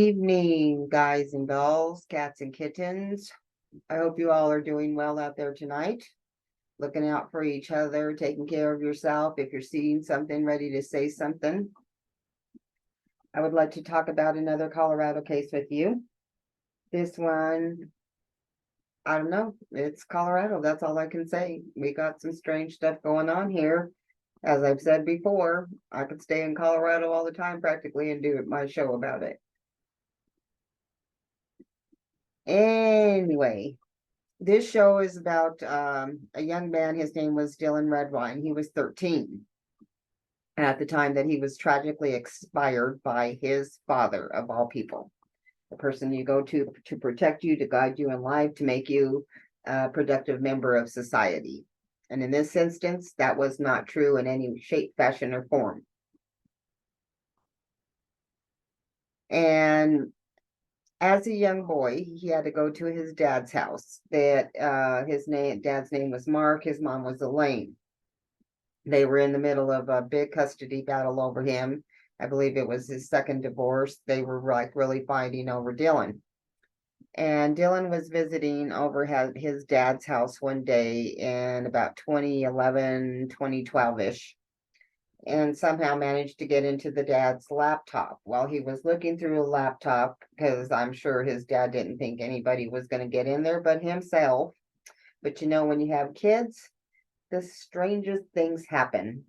Evening, guys and dolls, cats and kittens. I hope you all are doing well out there tonight. Looking out for each other, taking care of yourself. If you're seeing something, ready to say something. I would like to talk about another Colorado case with you. This one, I don't know. It's Colorado. That's all I can say. We got some strange stuff going on here. As I've said before, I could stay in Colorado all the time practically and do my show about it. Anyway, this show is about a young man. His name was Dylan Redwine. He was 13 at the time that he was tragically expired by his father, of all people. The person you go to protect you, to guide you in life, to make you a productive member of society. And in this instance, that was not true in any shape, fashion, or form. And as a young boy, he had to go to his dad's house. That dad's name was Mark. His mom was Elaine. They were in the middle of a big custody battle over him. I believe it was his second divorce. They were like really fighting over Dylan. And Dylan was visiting over his dad's house one day in about 2011, 2012-ish. And somehow managed to get into the dad's laptop. While he was looking through a laptop, because I'm sure his dad didn't think anybody was going to get in there but himself. But you know, when you have kids, the strangest things happen.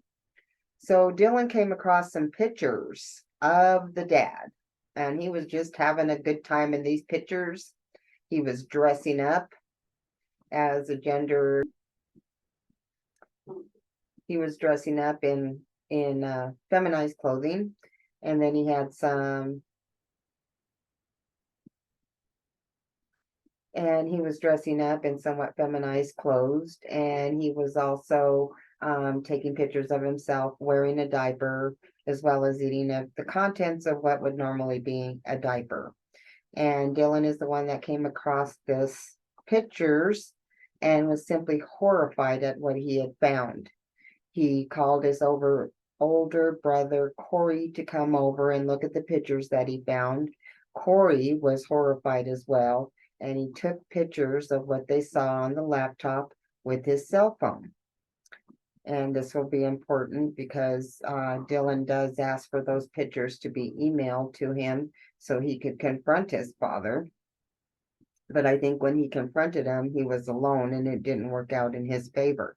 So Dylan came across some pictures of the dad, and he was just having a good time in these pictures. He was dressing up as a gender. He was dressing up in feminized clothing, and then he had and he was dressing up in somewhat feminized clothes, and he was also taking pictures of himself wearing a diaper, as well as eating the contents of what would normally be a diaper. And Dylan is the one that came across this pictures and was simply horrified at what he had found. He called his older brother Corey to come over and look at the pictures that he found. Corey was horrified as well, and he took pictures of what they saw on the laptop with his cell phone. And this will be important because Dylan does ask for those pictures to be emailed to him so he could confront his father. But I think when he confronted him, he was alone and it didn't work out in his favor.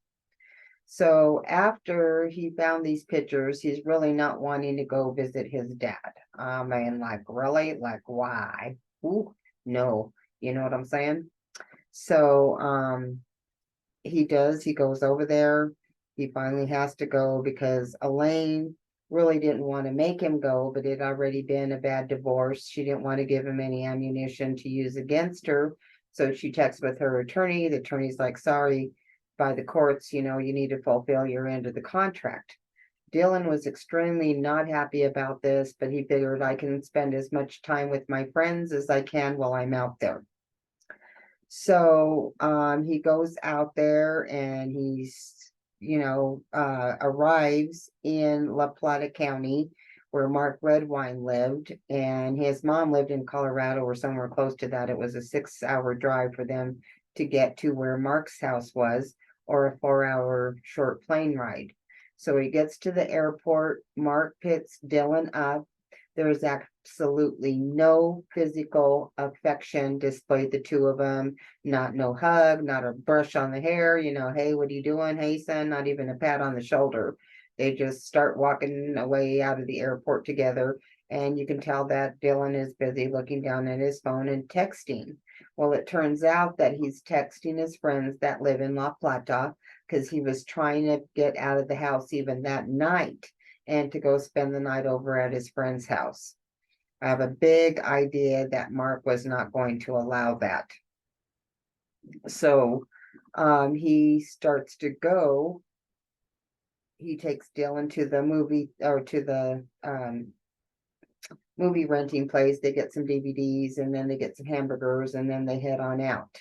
So after he found these pictures, he's really not wanting to go visit his dad. And like, really? Like, why? Ooh, no. You know what I'm saying? So he goes over there. He finally has to go because Elaine really didn't want to make him go, but it had already been a bad divorce. She didn't want to give him any ammunition to use against her. So she texts with her attorney. The attorney's like, sorry, by the courts, you need to fulfill your end of the contract. Dylan was extremely not happy about this, but he figured I can spend as much time with my friends as I can while I'm out there. So he goes out there and he's, arrives in La Plata County where Mark Redwine lived, and his mom lived in Colorado or somewhere close to that. It was a 6-hour drive for them to get to where Mark's house was, or a 4-hour short plane ride. So he gets to the airport. Mark picks Dylan up. There's absolutely no physical affection displayed the two of them. No hug, not a brush on the hair, hey, what are you doing? Hey, son, not even a pat on the shoulder. They just start walking away out of the airport together. And you can tell that Dylan is busy looking down at his phone and texting. Well, it turns out that he's texting his friends that live in La Plata because he was trying to get out of the house even that night and to go spend the night over at his friend's house. I have a big idea that Mark was not going to allow that. So he starts to go. He takes Dylan to the movie movie renting place. They get some DVDs and then they get some hamburgers and then they head on out.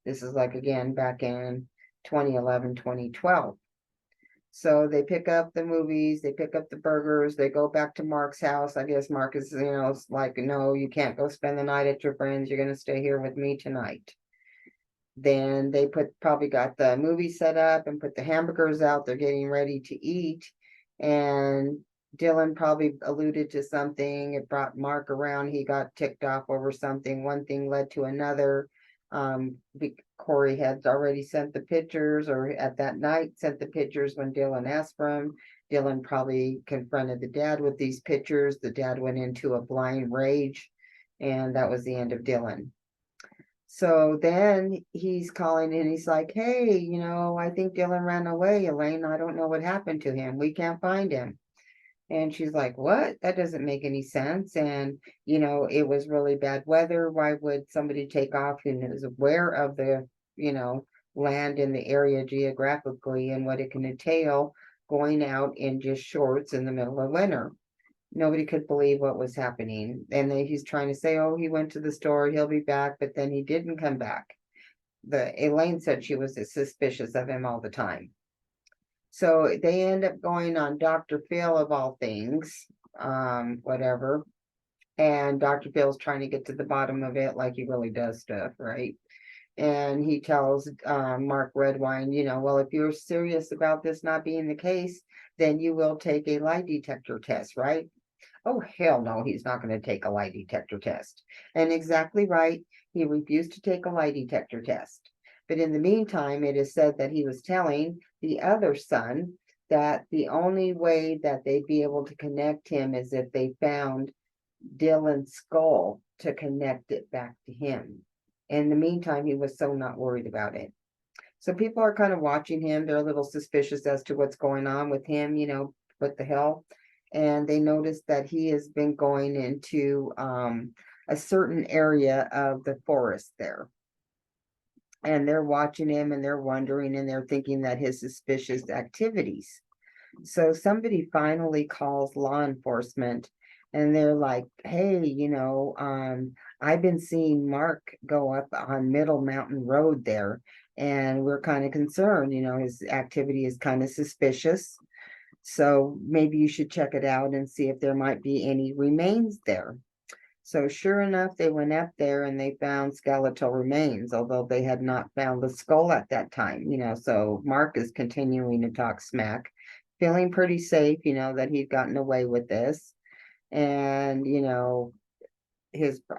This is like, again, back in 2011, 2012. So they pick up the movies, they pick up the burgers, they go back to Mark's house. I guess Mark is, like, no, you can't go spend the night at your friends. You're going to stay here with me tonight. Then they probably got the movie set up and put the hamburgers out. They're getting ready to eat. And Dylan probably alluded to something. It brought Mark around. He got ticked off over something. One thing led to another. Corey had already sent the pictures, or at that night sent the pictures when Dylan asked for them. Dylan probably confronted the dad with these pictures. The dad went into a blind rage, and that was the end of Dylan. So then he's calling and he's like, hey, I think Dylan ran away, Elaine. I don't know what happened to him. We can't find him. And she's like, what? That doesn't make any sense. And, it was really bad weather. Why would somebody take off who is aware of the, land in the area geographically and what it can entail going out in just shorts in the middle of winter? Nobody could believe what was happening. And then he's trying to say, oh, he went to the store, he'll be back, but then he didn't come back. Elaine said she was suspicious of him all the time. So they end up going on Dr. Phil of all things, whatever. And Dr. Phil's trying to get to the bottom of it like he really does stuff, right? And he tells Mark Redwine, well, if you're serious about this not being the case, then you will take a lie detector test, right? Oh, hell no, he's not going to take a lie detector test. And exactly right, he refused to take a lie detector test. But in the meantime, it is said that he was telling the other son that the only way that they'd be able to connect him is if they found Dylan's skull to connect it back to him. In the meantime, he was so not worried about it. So people are kind of watching him. They're a little suspicious as to what's going on with him, what the hell. And they noticed that he has been going into a certain area of the forest there. And they're watching him and they're wondering and they're thinking that his suspicious activities. So somebody finally calls law enforcement and they're like, hey, I've been seeing Mark go up on Middle Mountain Road there, and we're kind of concerned, his activity is kind of suspicious. So maybe you should check it out and see if there might be any remains there. So sure enough, they went up there and they found skeletal remains, although they had not found the skull at that time, so Mark is continuing to talk smack, feeling pretty safe, that he'd gotten away with this. And,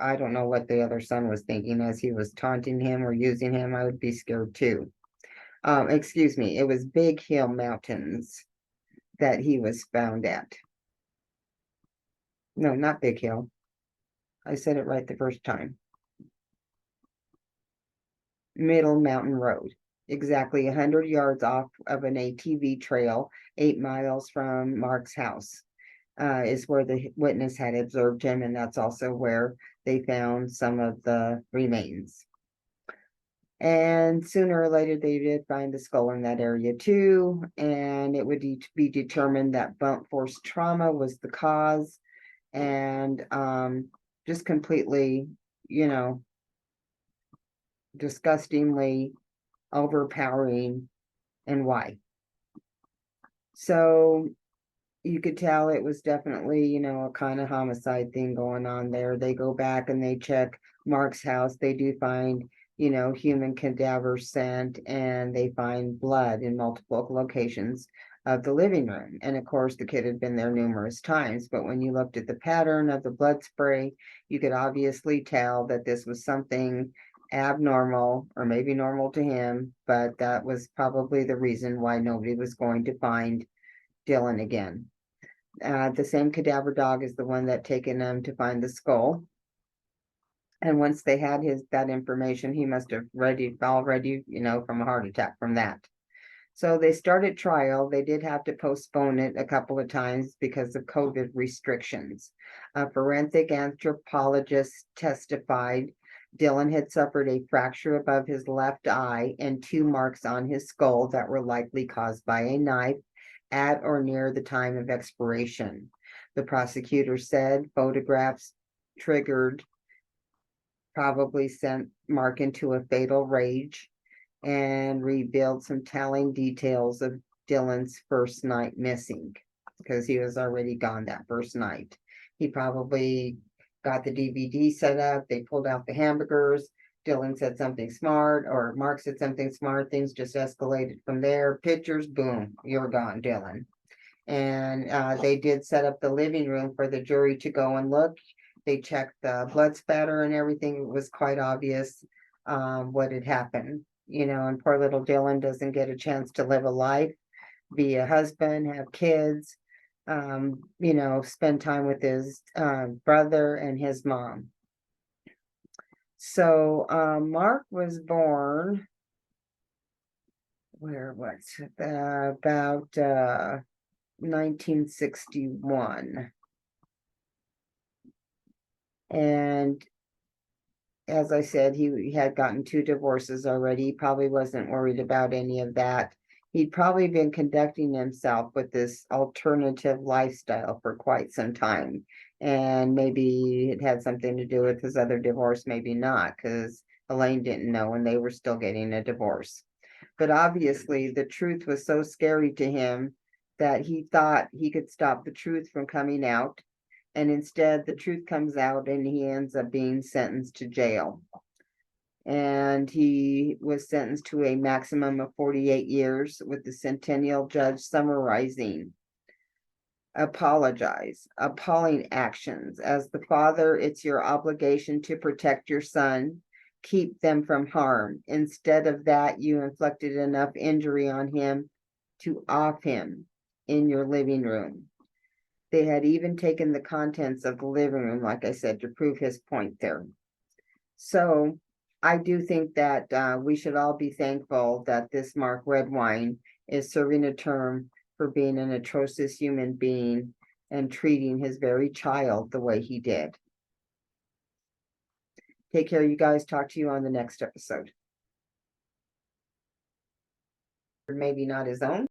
I don't know what the other son was thinking as he was taunting him or using him. I would be scared too. Excuse me, it was Big Hill Mountains that he was found at. No, not Big Hill. I said it right the first time. Middle Mountain Road, exactly 100 yards off of an ATV trail, 8 miles from Mark's house, is where the witness had observed him, and that's also where they found some of the remains. And sooner or later, they did find the skull in that area too, and it would be determined that blunt force trauma was the cause, and just completely, disgustingly overpowering, and why. So you could tell it was definitely, a kind of homicide thing going on there. They go back and they check Mark's house. They do find, human cadaver scent, and they find blood in multiple locations of the living room. And of course, the kid had been there numerous times, but when you looked at the pattern of the blood spray, you could obviously tell that this was something abnormal, or maybe normal to him, but that was probably the reason why nobody was going to find Dylan again. The same cadaver dog is the one that taken them to find the skull. And once they had that information, he must have already, from a heart attack from that. So they started trial. They did have to postpone it a couple of times because of COVID restrictions. A forensic anthropologist testified Dylan had suffered a fracture above his left eye and 2 marks on his skull that were likely caused by a knife at or near the time of expiration. The prosecutor said photographs triggered probably sent Mark into a fatal rage and revealed some telling details of Dylan's first night missing, because he was already gone that first night. He probably got the DVD set up, they pulled out the hamburgers, Dylan said something smart, or Mark said something smart, things just escalated from there. Pictures, boom, you're gone, Dylan. And they did set up the living room for the jury to go and look. They checked the blood spatter and everything. It was quite obvious what had happened, and poor little Dylan doesn't get a chance to live a life, be a husband, have kids, spend time with his brother and his mom. So Mark was born, about 1961. And as I said, he had gotten 2 divorces already. He probably wasn't worried about any of that. He'd probably been conducting himself with this alternative lifestyle for quite some time. And maybe it had something to do with his other divorce, maybe not, because Elaine didn't know and they were still getting a divorce. But obviously, the truth was so scary to him that he thought he could stop the truth from coming out. And instead, the truth comes out and he ends up being sentenced to jail. And he was sentenced to a maximum of 48 years, with the Centennial judge summarizing: apologize, appalling actions. As the father, it's your obligation to protect your son, keep them from harm. Instead of that, you inflicted enough injury on him to off him in your living room. They had even taken the contents of the living room, like I said, to prove his point there. So I do think that we should all be thankful that this Mark Redwine is serving a term for being an atrocious human being and treating his very child the way he did. Take care, you guys. Talk to you on the next episode. Maybe not his own.